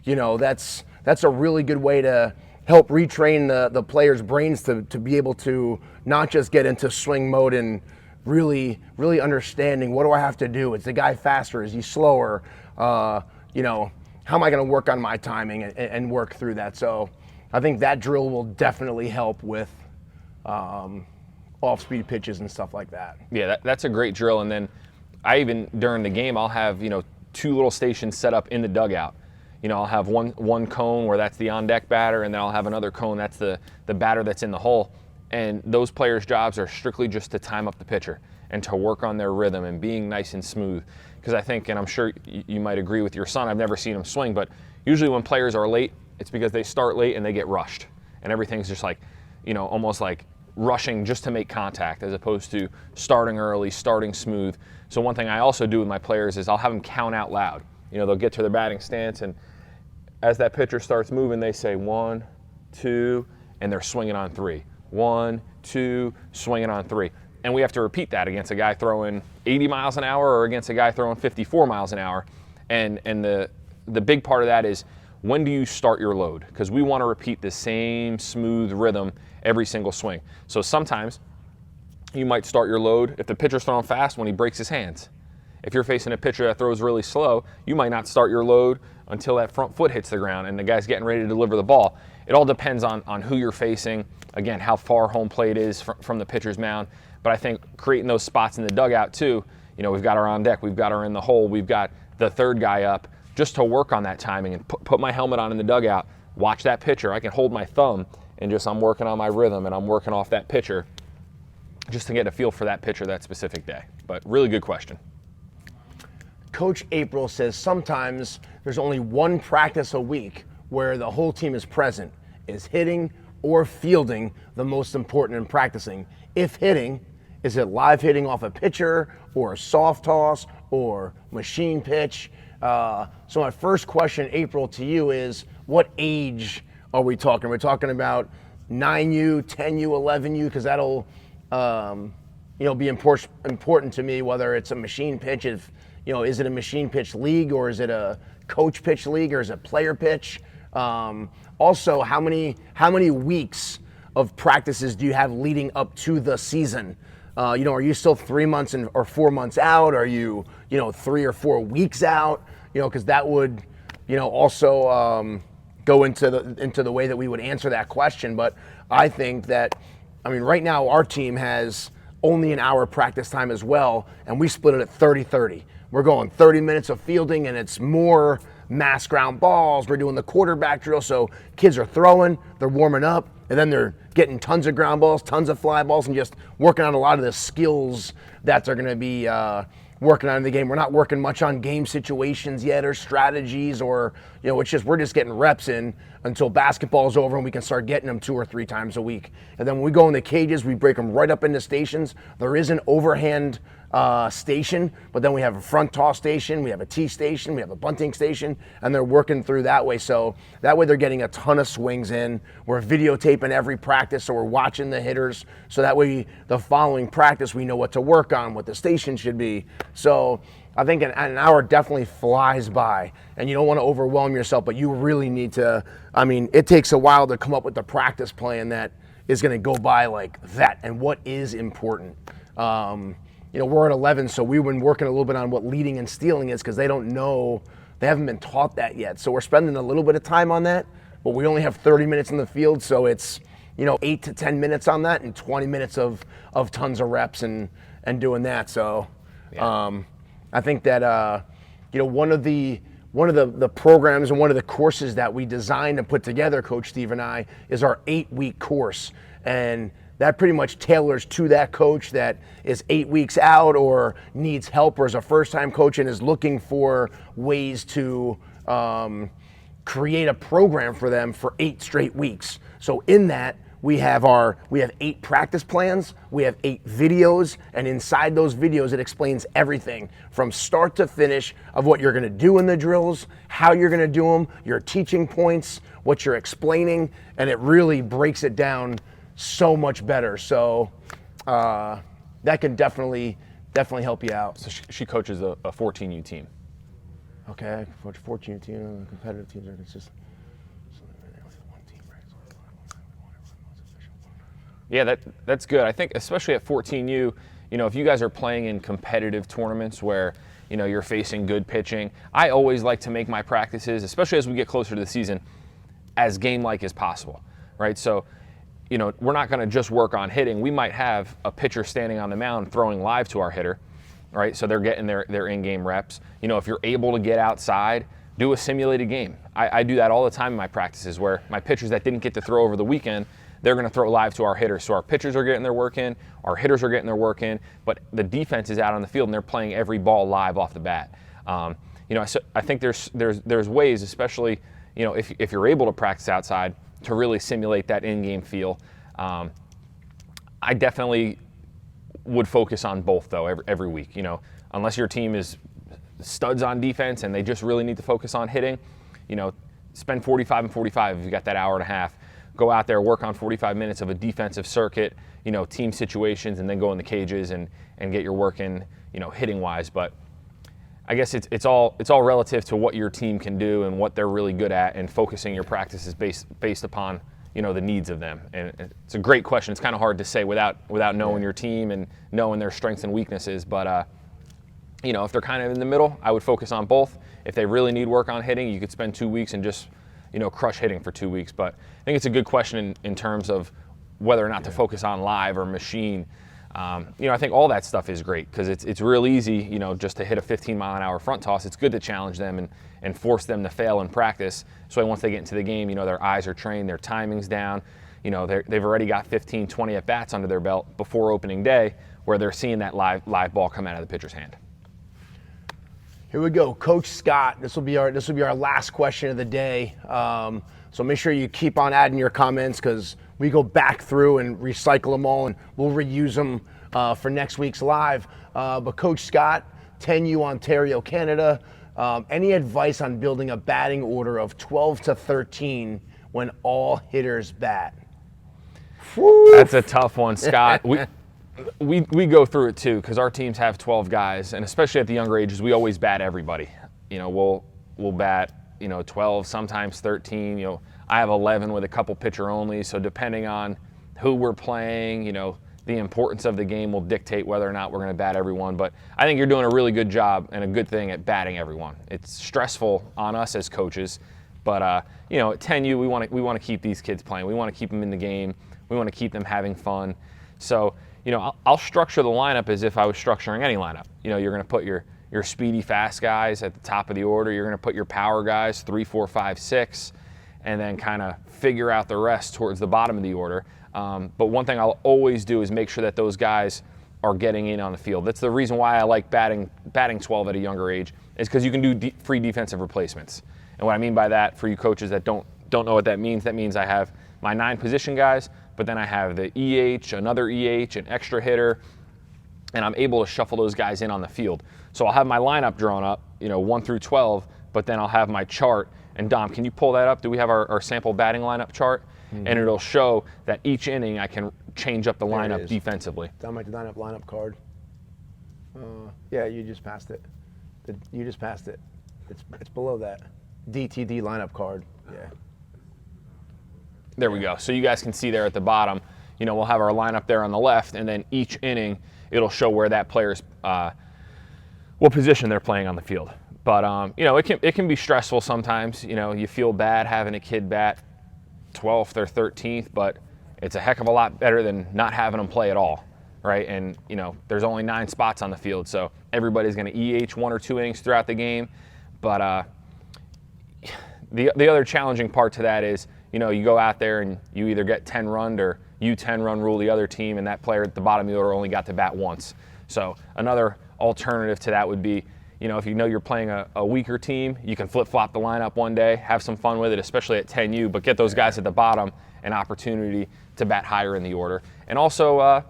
That's a really good way to help retrain the players' brains to be able to not just get into swing mode and really understanding, what do I have to do? Is the guy faster? Is he slower? How am I going to work on my timing and work through that? So I think that drill will definitely help with off-speed pitches and stuff like that. Yeah, that's a great drill. And then during the game, I'll have 2 little stations set up in the dugout. I'll have one cone where that's the on-deck batter, and then I'll have another cone that's the batter that's in the hole. And those players' jobs are strictly just to time up the pitcher and to work on their rhythm and being nice and smooth. because I think, and I'm sure you might agree with your son, I've never seen him swing, but usually when players are late, it's because they start late and they get rushed. And everything's just like, almost like rushing just to make contact as opposed to starting early, starting smooth. So one thing I also do with my players is I'll have them count out loud. They'll get to their batting stance, and as that pitcher starts moving, they say 1, 2, and they're swinging on 3. 1, 2, swinging on 3. And we have to repeat that against a guy throwing 80 miles an hour or against a guy throwing 54 miles an hour. And the big part of that is, when do you start your load? Because we want to repeat the same smooth rhythm every single swing. So sometimes you might start your load if the pitcher's throwing fast when he breaks his hands. If you're facing a pitcher that throws really slow, you might not start your load until that front foot hits the ground and the guy's getting ready to deliver the ball. It all depends on who you're facing, again, how far home plate is from the pitcher's mound. But I think creating those spots in the dugout too, we've got our on deck, we've got our in the hole, we've got the third guy up, just to work on that timing and put my helmet on in the dugout, watch that pitcher. I can hold my thumb and I'm working on my rhythm and I'm working off that pitcher just to get a feel for that pitcher that specific day. But really good question. Coach April says sometimes there's only one practice a week where the whole team is present. Is hitting or fielding the most important in practicing? If hitting, is it live hitting off a pitcher or a soft toss or machine pitch? So my first question, April, to you is, what age are we talking? We're talking about 9U, 10U, 11U, because that'll be important to me, whether it's a machine pitch, is it a machine pitch league, or is it a coach pitch league, or is it player pitch? Also, how many weeks of practices do you have leading up to the season? Are you still 3 months or 4 months out? Are you 3 or 4 weeks out? Because that would also go into the way that we would answer that question. But I think that, right now our team has only an hour practice time as well, and we split it at 30-30. We're going 30 minutes of fielding, and it's more mass ground balls. We're doing the quarterback drill, so kids are throwing, they're warming up, and then they're getting tons of ground balls, tons of fly balls, and just working on a lot of the skills that they're going to be working on in the game. We're not working much on game situations yet, or strategies, or we're just getting reps in until basketball's over and we can start getting them 2 or 3 times a week. And then when we go in the cages, we break them right up into stations. There is an overhand station, but then we have a front toss station, we have a tee station, we have a bunting station, and they're working through that way. So that way they're getting a ton of swings in. We're videotaping every practice, so we're watching the hitters, so that way the following practice we know what to work on, what the station should be. So I think an hour definitely flies by, and you don't want to overwhelm yourself, but you really need to, it takes a while to come up with the practice plan that is going to go by like that, and what is important. We're at 11, so we've been working a little bit on what leading and stealing is, because they don't know, they haven't been taught that yet. So we're spending a little bit of time on that, but we only have 30 minutes in the field, so it's 8 to 10 minutes on that and 20 minutes of tons of reps and doing that. So I think that one of the programs and one of the courses that we designed and put together, Coach Steve and I, is our 8-week course, and that pretty much tailors to that coach that is 8 weeks out or needs help, or is a first-time coach and is looking for ways to create a program for them for 8 straight weeks. So in that, we have 8 practice plans, we have 8 videos, and inside those videos it explains everything from start to finish of what you're going to do in the drills, how you're going to do them, your teaching points, what you're explaining, and it really breaks it down so much better. So that can definitely help you out. So she coaches a 14U team. Okay, 14U team, competitive teams are just. Yeah, that's good. I think especially at 14U, if you guys are playing in competitive tournaments where you're facing good pitching, I always like to make my practices, especially as we get closer to the season, as game-like as possible, right? So we're not going to just work on hitting. We might have a pitcher standing on the mound throwing live to our hitter, right? So they're getting their in-game reps. If you're able to get outside, do a simulated game. I do that all the time in my practices, where my pitchers that didn't get to throw over the weekend, they're going to throw live to our hitters. So our pitchers are getting their work in, our hitters are getting their work in, but the defense is out on the field and they're playing every ball live off the bat. So I think there's ways, especially if you're able to practice outside, to really simulate that in-game feel. I definitely would focus on both though every week. Unless your team is studs on defense and they just really need to focus on hitting, spend 45 and 45 if you got that hour and a half. Go out there, work on 45 minutes of a defensive circuit, team situations, and then go in the cages and get your work in, hitting wise. But I guess it's all relative to what your team can do and what they're really good at, and focusing your practices based upon the needs of them. And it's a great question. It's kind of hard to say without knowing your team and knowing their strengths and weaknesses. But if they're kind of in the middle, I would focus on both. If they really need work on hitting, you could spend 2 weeks and just crush hitting for 2 weeks. But I think it's a good question in terms of whether or not to focus on live or machine. I think all that stuff is great because it's real easy, just to hit a 15-mile-an-hour front toss. It's good to challenge them and force them to fail in practice. So once they get into the game, their eyes are trained, their timing's down. They've already got 15, 20 at-bats under their belt before opening day, where they're seeing that live ball come out of the pitcher's hand. Here we go, Coach Scott. This will be our last question of the day. So make sure you keep on adding your comments, because we go back through and recycle them all, and we'll reuse them for next week's live. But Coach Scott, 10U, Ontario, Canada. Any advice on building a batting order of 12 to 13 when all hitters bat? Woo. That's a tough one, Scott. We go through it too, because our teams have 12 guys, and especially at the younger ages, we always bat everybody. We'll bat 12, sometimes 13. I have 11 with a couple pitcher only, so depending on who we're playing, the importance of the game will dictate whether or not we're going to bat everyone. But I think you're doing a really good job and a good thing at batting everyone. It's stressful on us as coaches, but at 10U, we want to keep these kids playing. We want to keep them in the game. We want to keep them having fun. So I'll structure the lineup as if I was structuring any lineup. You're going to put your speedy, fast guys at the top of the order. You're going to put your power guys 3, 4, 5, 6, and then kind of figure out the rest towards the bottom of the order. But one thing I'll always do is make sure that those guys are getting in on the field. That's the reason why I like batting 12 at a younger age, is because you can do free defensive replacements. And what I mean by that, for you coaches that don't know what that means I have my 9 position guys, but then I have the EH, another EH, an extra hitter, and I'm able to shuffle those guys in on the field. So I'll have my lineup drawn up, 1 through 12, but then I'll have my chart. And Dom, can you pull that up? Do we have our sample batting lineup chart? Mm-hmm. And it'll show that each inning I can change up the lineup defensively. Dom, my lineup card. Yeah, you just passed it. You just passed it. It's below that. DTD lineup card. Yeah. There we go. So you guys can see there at the bottom, we'll have our lineup there on the left, and then each inning it'll show where that player's what position they're playing on the field. But it can be stressful sometimes. You feel bad having a kid bat 12th or 13th, but it's a heck of a lot better than not having them play at all, right? And there's only 9 spots on the field, so everybody's going to EH 1 or 2 innings throughout the game. But the other challenging part to that is, you go out there and you either get 10 run or you 10 run rule the other team, and that player at the bottom of the order only got to bat once. So another alternative to that would be, if you're playing a weaker team, you can flip-flop the lineup one day, have some fun with it, especially at 10U, but get those guys at the bottom an opportunity to bat higher in the order. And also,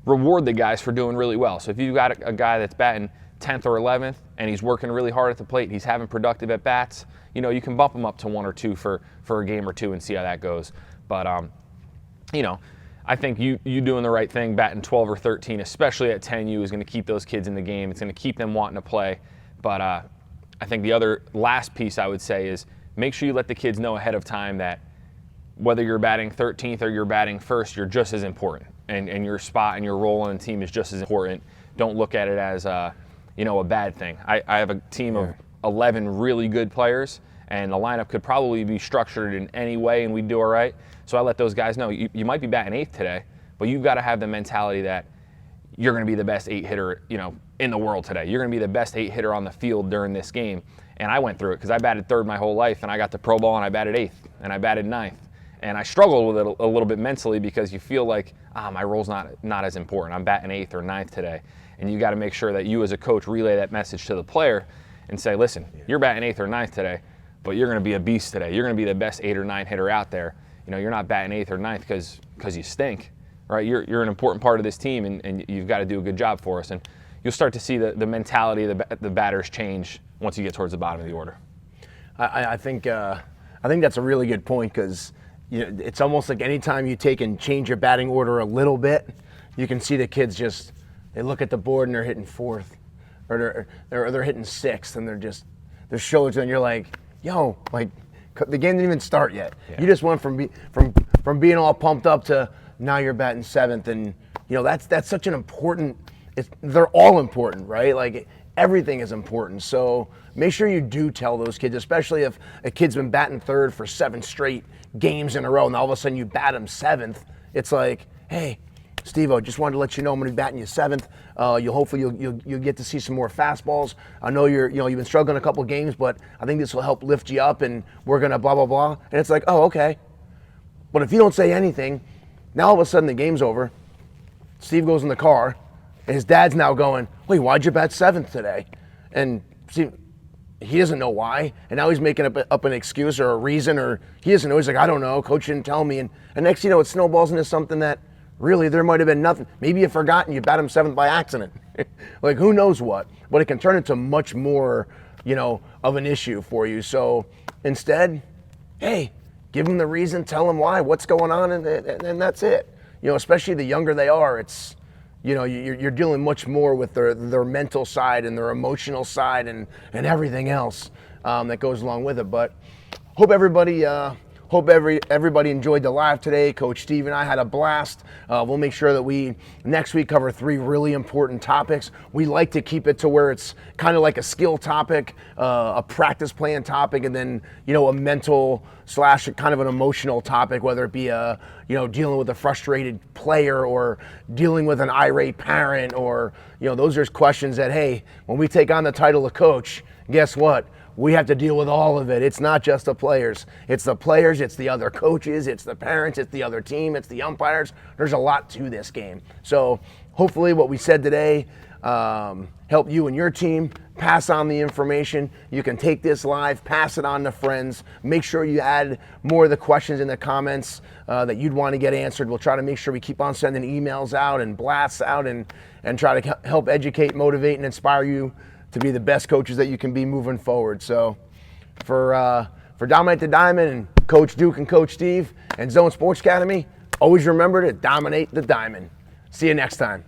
reward the guys for doing really well. So if you've got a guy that's batting 10th or 11th and he's working really hard at the plate, he's having productive at-bats, you can bump him up to 1 or 2 for a game or 2 and see how that goes. But, I think you doing the right thing, batting 12 or 13, especially at 10U, is going to keep those kids in the game. It's going to keep them wanting to play. But I think the other last piece I would say is make sure you let the kids know ahead of time that whether you're batting 13th or you're batting first, you're just as important. And your spot and your role on the team is just as important. Don't look at it as a bad thing. I have a team of 11 really good players, and the lineup could probably be structured in any way and we'd do all right. So I let those guys know, you might be batting 8th today, but you've got to have the mentality that you're going to be the best 8 hitter, in the world today. You're going to be the best 8 hitter on the field during this game. And I went through it because I batted 3rd my whole life, and I got to Pro Bowl and I batted 8th and I batted 9th. And I struggled with it a little bit mentally because you feel like, my role's not as important. I'm batting 8th or 9th today. And you got to make sure that you as a coach relay that message to the player and say, listen, you're batting 8th or 9th today, but you're going to be a beast today. You're going to be the best 8 or 9 hitter out there. You're not batting 8th or 9th because you stink, right? You're an important part of this team, and you've got to do a good job for us. And you'll start to see the mentality of the batters change once you get towards the bottom of the order. I think that's a really good point, because it's almost like anytime you take and change your batting order a little bit, you can see the kids they look at the board and they're hitting 4th, or they're hitting 6th, and their shoulders, and you're like, yo, like, the game didn't even start yet. Yeah. You just went from being all pumped up to now you're batting 7th, and that's such an important. They're all important, right? Like, everything is important. So make sure you do tell those kids, especially if a kid's been batting 3rd for 7 straight games in a row, and all of a sudden you bat him 7th. It's like, hey, Steve-O, just wanted to let you know I'm going to be batting you 7th. You'll get to see some more fastballs. I know you've been struggling a couple games, but I think this will help lift you up, and we're going to blah, blah, blah. And it's like, oh, okay. But if you don't say anything, now all of a sudden the game's over. Steve goes in the car, and his dad's now going, wait, why'd you bat 7th today? And see, he doesn't know why, and now he's making up an excuse or a reason, or he doesn't know. He's like, I don't know, coach didn't tell me. And next thing you know, it snowballs into something that really there might have been nothing. Maybe you forgot and you bat him 7th by accident. Like, who knows what? But it can turn into much more, of an issue for you. So instead, hey, give them the reason, tell them why, what's going on, and that's it. Especially the younger they are, it's, you're dealing much more with their mental side and their emotional side and everything else that goes along with it. But hope everybody enjoyed the live today. Coach Steve and I had a blast. We'll make sure that we next week cover 3 really important topics. We like to keep it to where it's kind of like a skill topic, a practice plan topic, and then a mental / kind of an emotional topic, whether it be dealing with a frustrated player or dealing with an irate parent, or those are questions that, hey, when we take on the title of coach, guess what? We have to deal with all of it. It's not just the players. It's the players, it's the other coaches, it's the parents, it's the other team, it's the umpires. There's a lot to this game. So hopefully what we said today help you and your team pass on the information. You can take this live, pass it on to friends. Make sure you add more of the questions in the comments that you'd want to get answered. We'll try to make sure we keep on sending emails out and blasts out and try to help educate, motivate, and inspire you to be the best coaches that you can be moving forward. So for Dominate the Diamond and Coach Duke and Coach Steve and Zone Sports Academy, always remember to dominate the diamond. See you next time.